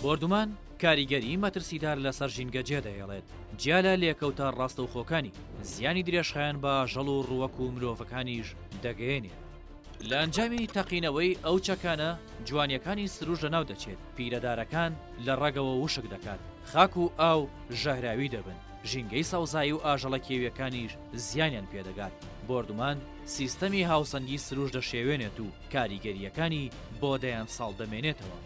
بۆردومان کاریگەری مەترسیدار لەسەر ژینگە جێدەهێڵێت جیا لە لێکەوتە ڕاستەوخۆکانی زیانی درێژخایەن بە ژەڵ و ڕووەک و مرۆڤەکانیش دەگەێنێت. لە ئەنجامی تەقینەوەی ئەو چەکانە جوانیەکانی سروش لەناو دەچێت، پیرەدارەکان لە ڕەگەوە وشک دەکات، خاک و ئاو ژەهراوی دەبن، ژینگەی سەوزایی و ئاژەڵە کێویەکانیش زیانیان پێدەگات. بۆردومان سیستەمی هاوسەنگی سروش دەشێوێنێت و کاریگەریەکانی بۆ دەیان ساڵ دەمێنێتەوە.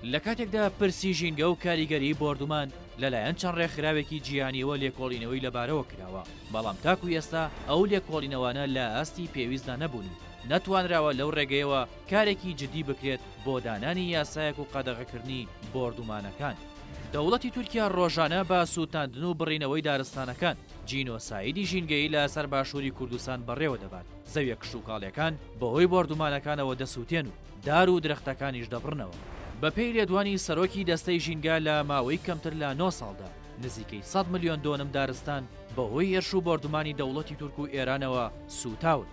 لە کاتێکدا پرسی ژینگە و کاریگەری بۆردومان لەلایەن چەند ڕێکخراوێکی جیهانیەوە لێکۆڵینەوەی لەبارەوە کراوە، بەڵام تاکو ئێستا ئەو لێکۆڵینەوانە لە ئاستی پێویستدا نەبوون، نەتوانراوە لەو ڕێگەیەوە کارێکی جدی بکرێت بۆ دانانی یاسایەک و قەدەغەکردنی بۆردومانەکان. دەوڵەتی تورکیا ڕۆژانە بە سووتاندن و بڕینەوەی دارستانەکان جینۆسایدی ژینگەیی لە سەر باشووری کوردستان بەڕێوە دەبات. زەویە کشتوکاڵیەکان بەهۆی بۆردومانەکانەوە دەسووتێن و دار و درەختەکانیش دەبڕنەوە. بەپێی لێدوانی سەرۆکی دەستەی ژینگە لە ماوەی کەمتر لە 9 ساڵدا نزیکەی 100 ملیۆن دۆنم دارستان بەهۆی هێرش و بۆردومانی دەوڵەتی تورک و ئێرانەوە سوتاون.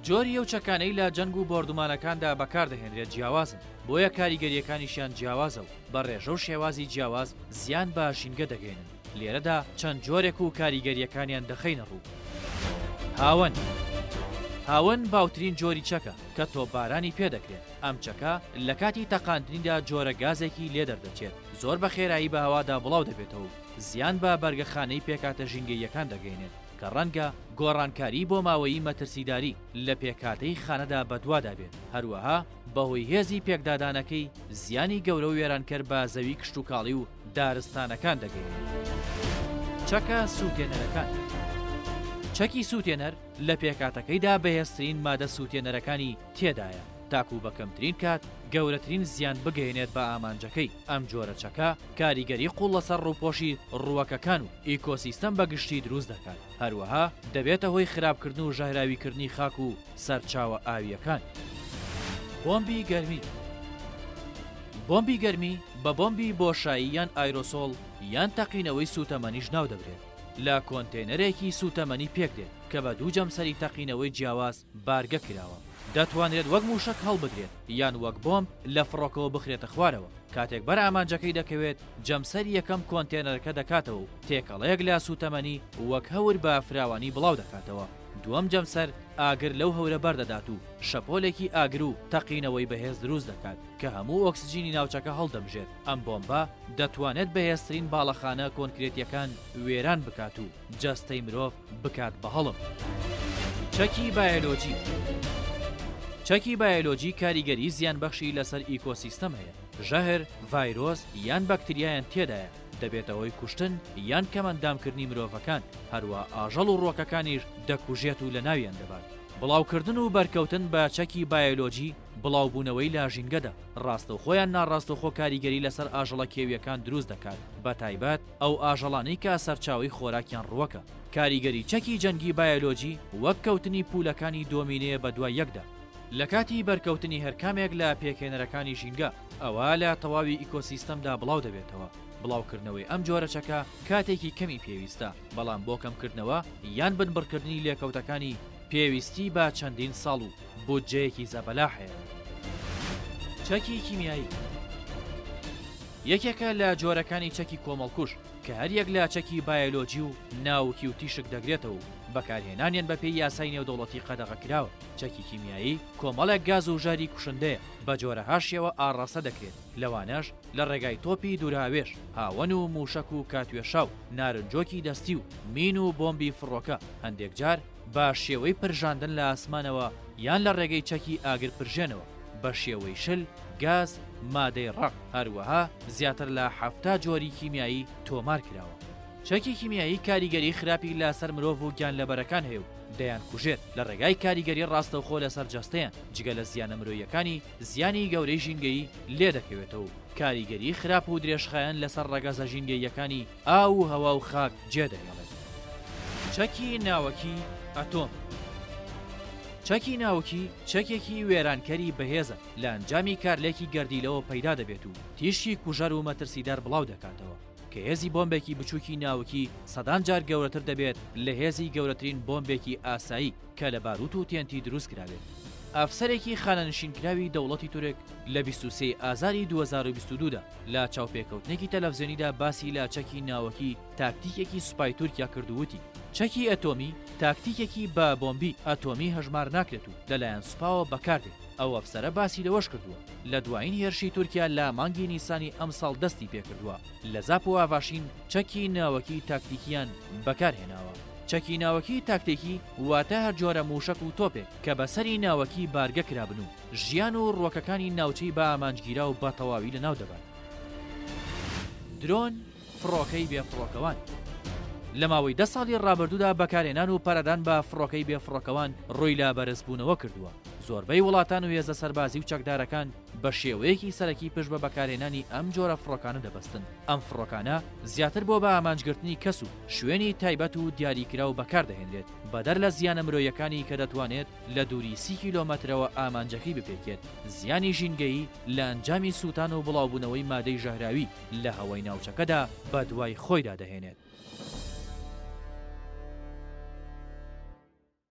جۆری ئەو چەکانەی لە جەنگ و بۆردومانەکاندا بەکاردەهێنرێت جیاوازن، بۆیە کاریگەریەکانیشیان جیاوازە و بە ڕێژە و شێوازی جیاواز زیان بە ژینگە دەگەێنن. لێرەدا چەند جۆرێک و کاریگەریەکانیان دەخەینە ڕوو. هاون باوترین جۆری چەکە کە تۆپبارانی پێدەکرێت. ئەم چەکە لە کاتی تەقاندنیدا جۆرە گازێکی لێ دەردەچێت، زۆر بە خێرایی بە هەوادا بڵاو دەبێتەوە و زیان بە بەرگەخانەی پێکاتە ژینگەیەکان دەگەێنێت کە ڕەنگە گۆڕانکاری بۆ ماوەیی مەترسیداری لە پێکاتەی خانەدا بەدوادا بێت. هەروەها بەهۆی هێزی پێکدادانەکەی زیانی گەورە و وێرانکەر بە زەوی کشتوکاڵی و دارستانەکان دەگەێنێت. چەکە سووتێنەرەکان. چەکی سووتێنەر لە پێکاتەکەیدا بەهێزترین مادە سووتێنەرەکانی تێدایە تاکو بە کەمترین کات گەورەترین زیان بگەێنێت بە ئامانجەکەی. ئەم جۆرە چەکە کاریگەری قوڵ لەسەر ڕووپۆشی ڕووەکەکان و ئیکۆسیستەم بەگشتی دروست دەکات. هەروەها دەبێتە هۆی خراپکردن و ژەهراویکردنی خاک و سەرچاوە ئاویەکان. بۆمبی گەرمی. بۆمبی گەرمی بە بۆمبی بۆشایی یان ئایرۆسۆڵ یان تەقینەوەی سوتەمەنیش ناو دەبرێت. لە کۆنتێنەرێکی سوتەمەنی پێک دێت کە بە دوو جەمسەری تەقینەوەی جیاواز بارگە کراوە. دەتوانرێت وەک موشک هەڵبگرێت یان وەک بۆمب لە فڕۆکەوە بخرێتە خوارەوە. کاتێک بەر ئامانجەکەی دەکەوێت جەمسەری یەکەم کۆنتێنەرەکە دەکاتەوە و تێکەڵەیەک لە سوتەمەنی وەک هەور بە فراوانی بڵاو دەکاتەوە. دووەم جەمسەر ئاگر لەو هەورە بەردەدات و شەپۆلێکی ئاگر و تەقینەوەی بەهێز دروست دەکات کە هەموو ئۆکسجینی ناوچەکە هەڵدەمژێت. ئەم بۆمبە دەتوانێت بەهێزترین باڵەخانە کۆنکرێتیەکان وێران بکات و جەستەی مرۆڤ بکات بە هەڵم. چەکی بایۆلۆجی. چەکی بایۆلۆجی کاریگەری زیانبەخشی لەسەر ئیکۆسیستەم هەیە. ژەهر، ڤایرۆس یان بەکتریایان تێدایە، دەبێتەوەی کوشتن یان کەمەندامکردنی مرۆڤەکان، هەروە ئاژەڵ و ڕووەکەکانیش دەکوژێت و لە ناویان دەبات. بڵاوکردن و بەرکەوتن بە چەکی بایۆلۆجی بڵاوبوونەوەی لا ژینگەدا ڕاستەوخۆیان ناڕاستەوخۆ کاریگەری لەسەر ئاژەڵە کێویەکان دروست دەکات، بە تایبەت ئەو ئاژەڵانەی کە سەرچاوی خۆراکیان ڕووەکە. کاریگەری چەکی جەنگی بایۆلۆجی وەک کەوتنی پولەکانی دۆمینەیە بە دوای یەکدا. لە کاتی بەرکەوتنی هەرکامێک لە پێکهێنەرەکانی ژینگە ئەوە لە تەواوی ئیکۆسیستەمدا بڵاو دەبێتەوە. بڵاوکردنەوەی ئەم جۆرە چەکە کاتێکی کەمی پێویستە، بەڵام بۆ کەمکردنەوە یان بنبڕکردنی لێکەوتەکانی پێویستی بە چەندین ساڵ و بودجەیەکی زەبەلا هەیە. چەکی کیمیایی یەکێکە لە جۆرەکانی چەکی کۆمەڵکوش کە هەر یەک لە چەکی بایۆلۆجی و ناوکی و تیشک دەگرێتەوە و بەکارهێنانیان بەپێی یاسای نێودەوڵەتی قەدەغەکراوە. چەکی کیمیایی کۆمەڵێک گاز و ژاری کوشندەیە بە جۆرە هاشیەوە ئاڕاستە دەکرێت، لەوانەش لە ڕێگای تۆپی دوورهاوێش، هاوەن و موشک و کاتوێشاو، نارنجۆکی دەستی و مین و بۆمبی فڕۆکە، هەندێک جار بە شێوەی پرژاندن لە ئاسمانەوە یان لە ڕێگەی چەکی ئاگر پرژێنەوە بە شێوەی شل، گاز، مادەی ڕق. هەروەها زیاتر لە 70 جۆری کیمیایی تۆمار کراوە. چەکی کیمیایی کاریگەری خراپی لەسەر مرۆڤ و گیانلەبەرەکان هەیە و دەیان کوژێت. لە ڕێگای کاریگەری ڕاستەوخۆ لەسەر جەستەیان جگە لە زیانە مرۆیەکانی زیانی گەورەی ژینگەیی لێ دەکەوێتەوە. کاریگەری خراپ و درێژخایەن لەسەر ڕەگەزە ژینگەیەکانی ئاو و هەوا و خاک جێدەهێڵێت. چەکی ناوەکی ئەتۆم. چەکی ناوکی چەکێکی وێرانکەری بەهێزە، لە ئەنجامی کارلێکی گەردیلەوە پەیدا دەبێت و تیشکی کوژەر و مەترسیدار بڵاو دەکاتەوە کە هێزی بۆمبێکی بچووکی ناوکی سەدان جار گەورەتر دەبێت لە هێزی گەورەترین بۆمبێکی ئاسایی کە لە باروت و تێنتی دروست کرابێت. ئافسەرێکی خانەنشینکراوی دەوڵەتی تورک لە 23 ئازاری 2022دا لە چاوپێکەوتنێکی تەلەڤیزیۆنیدا باسی لە چەکی ناوەکی تاکتیکێکی سوپای تورکیا کردووتی چەکی ئەتۆمی تاکتیکێکی بە بۆمبی ئەتۆمی هەژمار ناکرێت و لەلایەن سوپاوە بەکاردێت. ئەو ئەفسەرە باسی لەوەش کردووە لە دوایین هێرشی تورکیا لە مانگی نیسانی ئەم ساڵ دەستی پێکردووە لە زاپ و ئاڤاشین چەکی ناوەکی تاکتیکیان بەکارهێناوە. چەکی ناوەکی تاکتیکی واتە هەر جۆرە موشک و تۆپێک کە بەسەری ناوەکی بارگە کرابن و ژیان و ڕووەکەکانی ناوچەی بە ئامانجگیرا و بە تەواوی لەناو دەبات. درۆن فڕۆکەی بێفڕۆکەوان لە ماوەی 10 ساڵی ڕابردوودا بەکارهێنان و پەرەدان بە فڕۆکەی بێفڕۆکەوان ڕووی لە بەرزبوونەوە کردووە. زۆربەی وڵاتان و هێزە سەربازی و چەکدارەکان بە شێوەیەکی سەرەکی پشت بە بەکارهێنانی ئەم جۆرە فڕۆکانە دەبەستن. ئەم فڕۆکانە زیاتر بۆ بە ئامانجگرتنی کەس و شوێنی تایبەت و دیاریکرا و بەکاردەهێنرێت بەدەر لە زیانە مرۆیەکانی کە دەتوانێت لە دووری 30 کیلۆمەترەوە ئامانجەکەی بپێکێت، زیانی ژینگەیی لە ئەنجامی سووتان و بڵاوبوونەوەی مادەی ژەهراوی لە هەوای ناوچەکەدا بە دوای خۆیدا دەهێنێت.